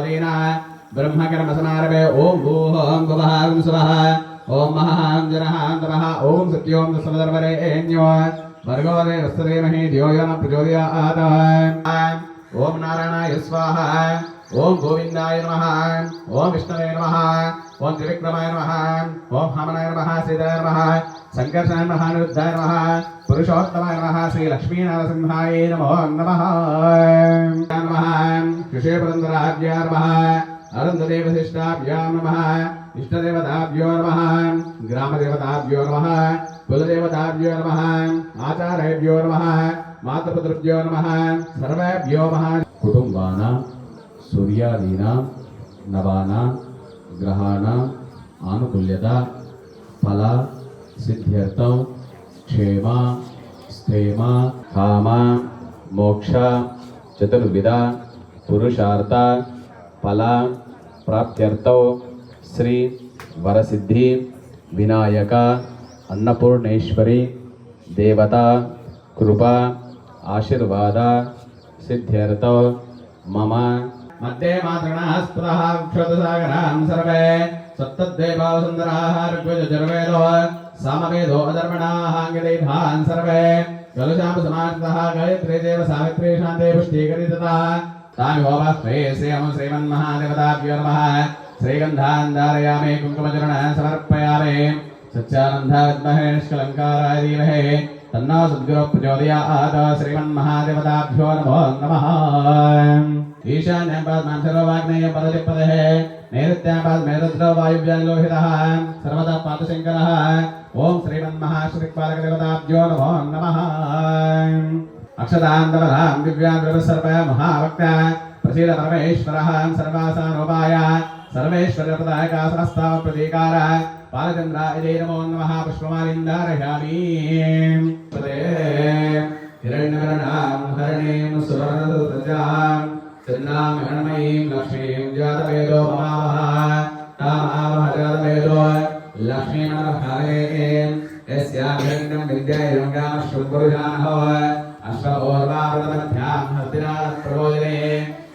पादेना ब्रह्मकर्मसमारभे ॐ भूः भुवः स्वः ॐ महः जनः तमः ॐ सत्यों तस्मदर्वरेण्यो भर्गो देवस्तदेमहि धियो यो न प्रचोदयात् ॐ नारायणाय स्वाहा ॐ गोविन्दाय नमः ॐ विष्णवे नमः ॐ त्रिविक्रमाय नमः ॐ हामनाय नमः सीताय नमः संकर्षणाय नमः निरुद्धाय नमः पुरुषोत्तमाय नमः श्रीलक्ष्मीनरसिंहाय नमो नमः नमः ऋषिपुरन्दराभ्यां नमः अरुन्धदेवशिष्टाभ्यां नमः इष्टदेवताभ्यो नमः ग्रामदेवताभ्यो नमः कुलदेवताभ्यो नमः आचार्येभ्यो नमः मातृपुत्रेभ्यो नमः सर्वेभ्यो नमः कुटुम्बानां सूर्यादीनां नवानां ग्रहाणां आनुकूल्यता फल सिद्ध्यर्थं क्षेम स्थेम काम मोक्ष चतुर्विध पुरुषार्थ फल प्राप्त्यर्थं श्री वरसिद्धि विनायक अन्नपूर्णेश्वरी देवता कृपा आशीर्वाद सिद्ध्यर्थं मम मध्ये मातृणाः स्पृहः क्षोतसागरां सर्वे सप्तद्वैपाः सुन्दराः ऋग्वेदो सामवेदो अधर्मणाः अङ्गदैभान् सर्वे कलुषां समार्तः गायत्री देव सावित्री शान्ते पुष्टिकरितः तामिहोवः श्रेयसेयं श्रीमन्महादेवताभ्यो नमः श्रीगन्धान् धारयामि कुङ्कुमचूर्णं समर्पयामि सच्चानन्दाविद्महे निष्कलङ्काराय धीमहि तन्नो सद्गुरुः प्रचोदयात् श्रीमन्महादेवताभ्यो नमो नमः ईशान्यं पद्मं सर्ववाग्नेयं पदचिपदेः नैऋत्यां पद्मे रुद्रो वायुव्यां लोहितः सर्वदा पादशङ्करः ॐ श्रीमन्महाश्रीपालकदेवताभ्यो नमो नमः अक्षतान्दवरां दिव्यां सर्व महावक्ता प्रसीद परमेश्वरः सर्वासानोपाय सर्वेश्वरप्रदायका सहस्ताव प्रतीकार बालचन्द्राय नमो नमः पुष्पमालिन्दारयामि हिरण्यवर्णां हरणीं सुवर्णसुतजां चन्द्रां हिरण्मयीं लक्ष्मीं जातवेदो ममावः तामावः जातवेदो लक्ष्मीमनःहरें यस्यां हिरण्यं विद्यायङ्गां शुभ्रजानः अश्वोर्वावृतमध्यां हस्तिनाथप्रबोधिने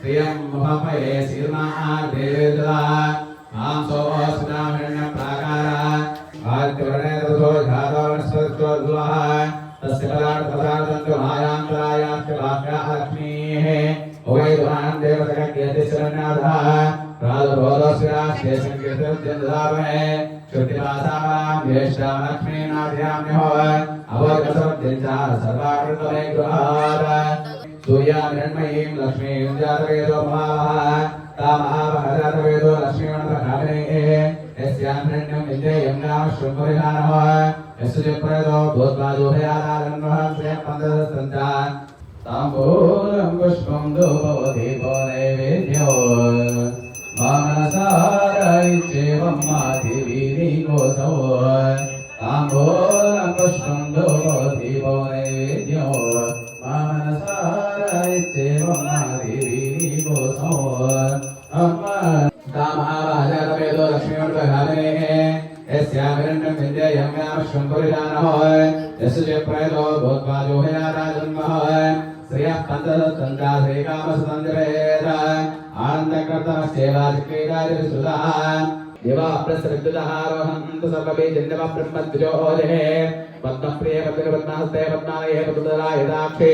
श्रियं मुहपये सीर्मादेवेदला आंसो अस्नां हिरण्यप्राकार आदित्यवर्णे ततो धातोर्स्वस्वद्वः तस्य पदार्थपदार्थन्तु मायान्तरायाश्च भाग्या लक्ष्मीः उभयद्वान् देवतककीर्तिशरण्याधः प्रादुर्भोदस्यास्ते सङ्कीर्तिर्जन्दधामहे श्रुतिवासावां ज्येष्ठां लक्ष्मीनाथ्याम्यहो अवगतवद्यञ्चार सर्वाकृतमे गृहात् सूर्यां हिरण्मयीं लक्ष्मीं जातवेदो महावः तामावः जातवेदो लक्ष्मीमणप्रकामिनीः यस्यां हिरण्यं विद्येयं नाम शृङ्गविहारः यस्य प्रदो भूत्वादोभयादारन्वः श्रेयपन्दसन्तान् ताम्बूलं पुष्पं धूपो दीपो नैवेद्यो मानसारैत्येवं माधिवीनिकोसो ताम्बूलं पुष्पं धूपो दीपो नैवेद्यो मानसारैत्येवं माधिवीनिकोसो तामावाजातवेदो लक्ष्मीमण्डलघामिनेः यस्यां हिरण्यं विद्येयं नाम शृङ्गविहारः यस्य प्रदो भूत्वादोभयादारन्वः श्रियः पन्दसन्ता श्रीकामसुतञ्जवेद आनन्दकर्तमस्येवाचिक्रीडादिविसृतः देवाप्रसृद्धः रोहन्तु सर्वबीजन्यव ब्रह्मद्विजोः पद्मप्रिये पद्मपद्महस्ते पद्मालये पद्मदलायदाक्षे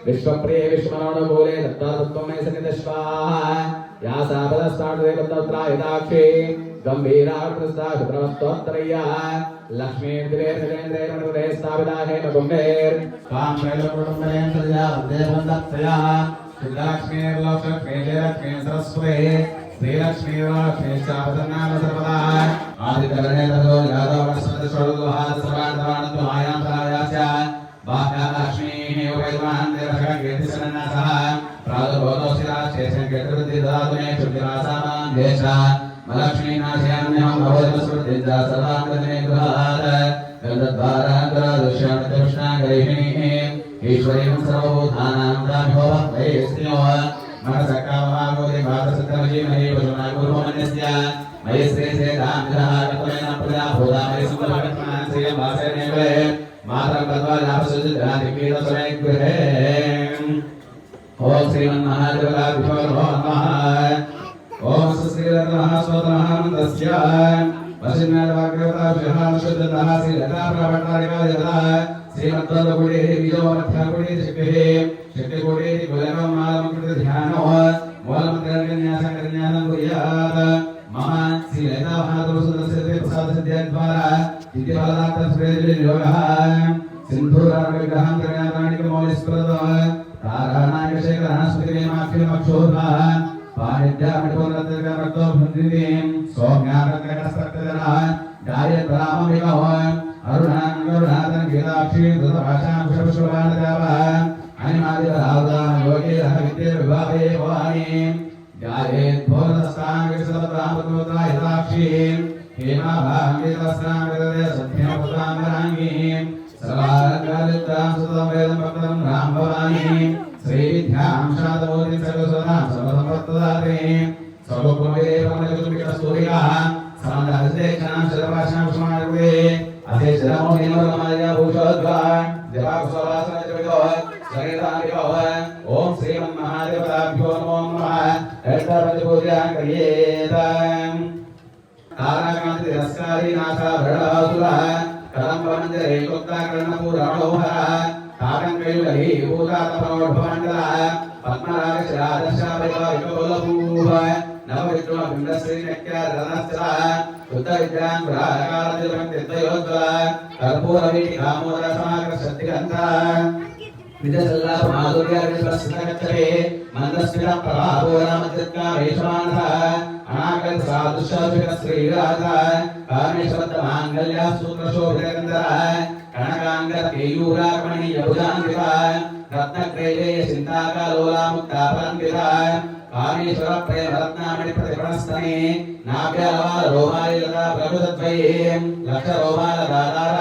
विश्वप्रिये विश्वमनोनुकूले दत्तातत्त्वमय सन्निधश्वाः या सा पदस्ताडुदे पद्मत्रायदाक्षे गम्भीराकृतस्था शुभ्रवस्तोत्तरय्या लक्ष्मीर्दिवेर्दिवेन्द्रेर्मणुरे स्थापिता हेमकुम्भेर् काम्रेलकुटुम्बेन सज्जा वन्देवन्दत्तया सिद्धलक्ष्मीर्लोकलक्ष्मी जयलक्ष्मी सरस्वती श्रीलक्ष्मीर्लक्ष्मीश्चापसन्नाम सर्वदा आदित्यवर्णे ततो यादव वनस्पतिषोडुहात् सर्वान्तवाणन्तु मायान्तरायाश्च बाह्यालक्ष्मीः उभयद्वान् देवशककीर्तिशरण्यसः प्रादुर्भोदोऽशिराश्चेषङ्कीर्तिवृद्धिददातु मे शुद्धिरासामां ज्येष्ठा लक्ष्मीनाथ्याम्यहं भवदस्मृतिञ्च सर्वाङ्गमे गृहात् गन्धद्वारान्तरादुष्यामृतकृष्णागरिहिणीः ईश्वरीं सर्वभूतानां दाभ्योः वैस्त्यो मनसकामहागोदे भातसत्रमजीमहे पशुनागुरुमन्यस्य मयि श्रीसेदामिधः कत्वेन प्रजाभूता मयि सुमभगत्मान् श्रियं वासेनेवे मातरं गत्वा लाभसुचिद्राधिकीतसुरे गृहे ॐ श्रीमन्महादेवताभ्यो नमः तस्य वशिन्नादवाग्रता विहारशुद्धतः श्रीलता प्रवट्टारिका श्रीमद्वरगुडे बीजोमध्यागुडे शक्तिगुडे कुलकमालमकृत ध्यानो मूलमन्त्रन्यासं कुर्यात् मम श्रीलता महापुरुषस्य प्रसाद सिद्ध्यद्वारा इतिबालात्मस्प्रेयोगः सिन्धुराविग्रहं त्रयाणानिकमौलिस्कृतः तारानायकशेखरः स्मृतिमेमाख्यमक्षोभः पाणिद्यामिठोरत्रकरक्तो भुन्दिनीं सौम्यारकटस्तक्तजनः गायत्राममिवः अरुणाङ्गरुणातन गीताक्षी धृतभाषां पुष्पशोभानजावः अनिमादिवरावदान योगे रहविद्ये विभावे भवानी गायेद्भोरदस्ताङ्गिसलप्रामृतोत्रा यथाक्षीं हेमाभाङ्गितस्तां विदते सत्यमपुत्राङ्गराङ्गीं सर्वालङ्कारितां सुतं वेदं भक्तं राम भवानी श्रीविद्यां शातमूर्तिं सर्वसदां सर्वसम्पत्प्रदात्रीं सर्वगुणविदेवमनकुतुम्बिकस्तूरिकाः समन्दहस्तेक्षणां शतभाषां समायुक्ते अधेशरमो हेमरमाया भूषोद्भा देवाकुशवासनजविदो सरितानिको ओम श्रीमन्महादेवताभ्यो नमो नमः ऐतरपतिपूजां क्रियेत ताराकान्ति तिरस्कारी नाथा भरणासुरः कदम्बमञ्जरे कुत्ताकर्णपूरणोहरः ताटङ्कैलही भूतातपरोद्भवण्डलः पद्मरागशिरादशाभिकवल्लभूः नवविक्रमबिम्बश्रीनक्यरनश्चलः उत्तरविद्याङ्गुराकालतिलकं कर्पूरवीटिकामोदरसमाकर्षद्दिगन्धः विजयसल्लाभमाधुर्यविश्वस्तकच्छरे मन्दस्मितः प्रभावोरामचित्कामेशमानः अनागतसादृशश्रीराजः कामेश्वरमाङ्गल्यः सूत्रशोभितगन्धरः कनकाङ्गकेयूराकमणीयभुजान्वितः रत्नग्रैलेय चिन्ताकालोलामुक्तापलम्बितः कामेश्वर प्रेमरत्नामणिप्रतिपणस्तने नाभ्यालवालरोमालिलता प्रभुतद्वये लक्षरोमालदातार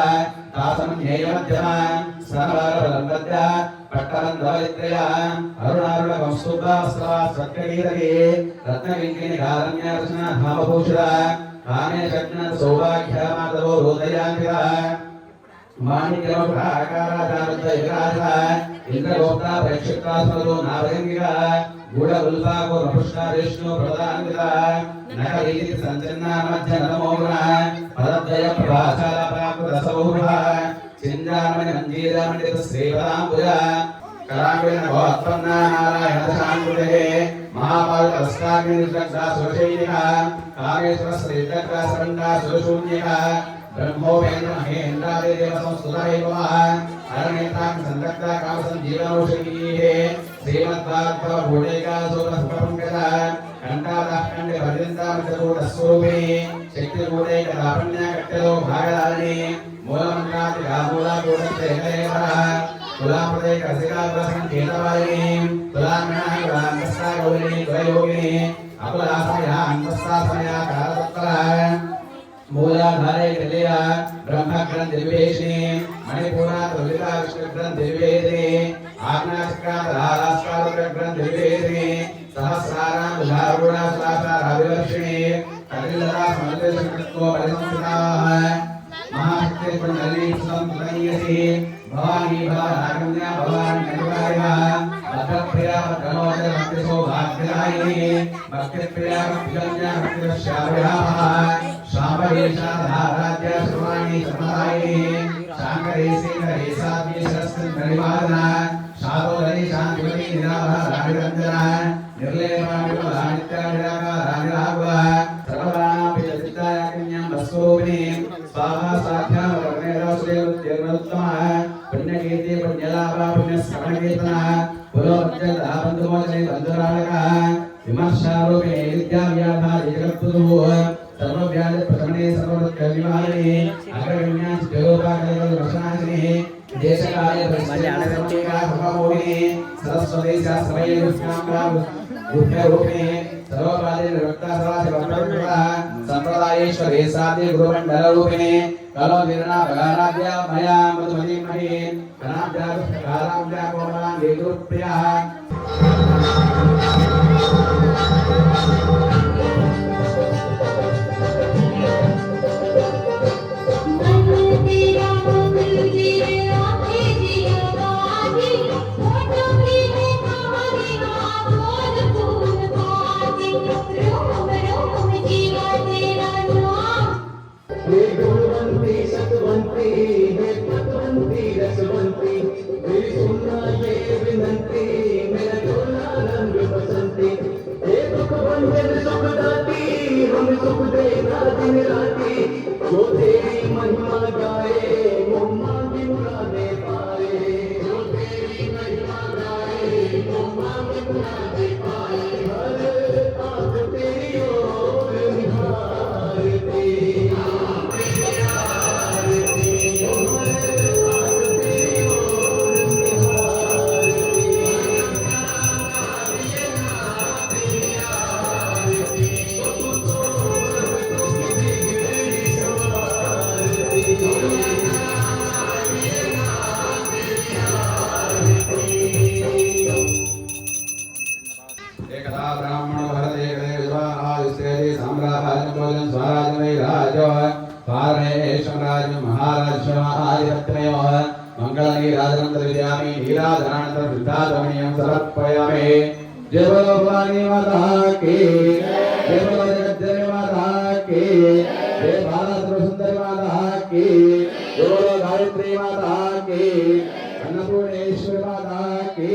तासमन्येयमध्यमः सर्वबलम्बद्य पट्टबन्धवलित्रया अरुणारुणवंस्तुभास्रवा स्वत्कगीतके रत्नविङ्किनिकारण्यरचना धामभूषितः कामेशग्न सौभाग्यमाधवो रोदयान्वितः माणिक्यमोषाकाराजानुद्वयविराजः इन्द्रगोप्ता प्रेक्षितास्मरो नाभयङ्गिकः गूढगुल्फाको नपुष्टा विष्णु प्रदान्वितः नखवीति सञ्चन्नामध्यनमोग्रः पदद्वय प्रभासालप्राकृतसौभः चिन्द्रामणि मञ्जीरामणित श्रीपदाम्बुजः कराङ्गुलिन गोत्पन्ना नारायणदशाङ्कुलेः महापालकस्ताग्निर्दग्धा सुरशैलिः कामेश्वर श्रीदग्धा सरण्डा सुरशून्यः ब्रह्मोपेन्द्र महेन्द्रादिदेव संस्तुतैवः अरणेतां सन्दग्धा कामसञ्जीवनौषधीः श्रीमद्भागवत भूडेका सुरसुपङ्कजः कंठादः कंडे भजन्तामृतकूटस्वरूपिणी शक्तिकूटैकदापण्यकट्टलो भागधारिणी मूलमन्त्रादिकामूलाकूटस्तेकलेवरः तुलामृतैकरसिकाप्रसङ्केतवारिणी तुलामृणाङ्गलान्तस्था गौरिणी तुलयोगिनी अकुलासमया अन्तस्तासमया कालतत्परः मूलाधारे कल्या ब्रह्मग्रन्थिविवेशिनी मणिपुरा तुलिता विष्णुग्रन्थिविवेदिनी आग्नाचक्राधारास्कालग्रन्थिविवेदिनी सहस्रारां उदारुणा सुलासाराभिवर्षिणी कलिलता समर्पितशक्तित्वो परिसंस्थिताः महाशक्तिर्पण्डली संतनयसि भवानी भवानागम्या भवानी कलिवारिः भद्रप्रिया भद्रमोदय भक्तिसौभाग्यदायिनी भक्तिप्रिया भक्तिगम्या भक्तिरश्याभिरामः शाम्भवीशाधाराध्या श्रवाणी श्रमदायिनी शाङ्करी श्रीकरी साध्वी सरस्वतीनिवारणा शादोदरी शान्तिवती निराभा राभिरञ्जना निर्लेपानिर्मलानित्यानिराकारानिरागुः सर्वदानापि चित्तायाज्ञं वस्तूपिनी स्वाहा साध्यां वर्णेरवश्रेरुत्तमः पुण्यकीर्ति पुण्यलाभा पुण्यश्रवणकीर्तनः पुरोमध्यदा बन्धुमोचने बन्धुरालकः विमर्शारूपिणी विद्याव्याधारि जगत्पुरुः सर्वव्याधिप्रशमने सर्ववृत्तिनिवारिणी अग्रगण्यां जगोपाकलवशनाशिनी देशकाले परिस्थितिका भगवोहिनी सरस्वती शास्त्रमयीरुष्णाम्बा गुह्यरूपिणी सर्वकाले निरुक्ता सर्वाधिपप्रभुता संप्रदायेश्वरी साध्य गुरुमण्डलरूपिणी कलो निर्णा भगाराध्या मया मधुमतीं मही कनाभ्या दुष्टकाराभ्या कोमलाङ्गी गुरुप्रियः रोम रोम जीवा तेरा शांति हे पतवंती रसवंती मेरी सुनना ये विनंती मेरा डोला रंग बसंती हे दुख भंजन सुखदाती हम सुख देना दिन राती जो तेरी महिमा गाए वो मांगी मुरादे पाए जो तेरी महिमा गाए वो मांगी मुरादे पाए हर आँख तेरी ओर निहारती एकदा ब्राह्मण भरते एकदे विद्वानायुष्येति साम्राज्यं भोजनं स्वराज्यं वै राजो पारणेशं राज्यं महाराजशमाधिपत्यमेव मङ्गलनीराजनं विद्यामि नीराजनानन्तरं वृद्धात्मनीयं समर्पयामि। जय बोलो भवानी माता की जय बोलो जगज्जननी माता की जय भारत सुंदरी माता की जय बोलो गायत्री माता की अन्नपूर्णेश्वरी माता की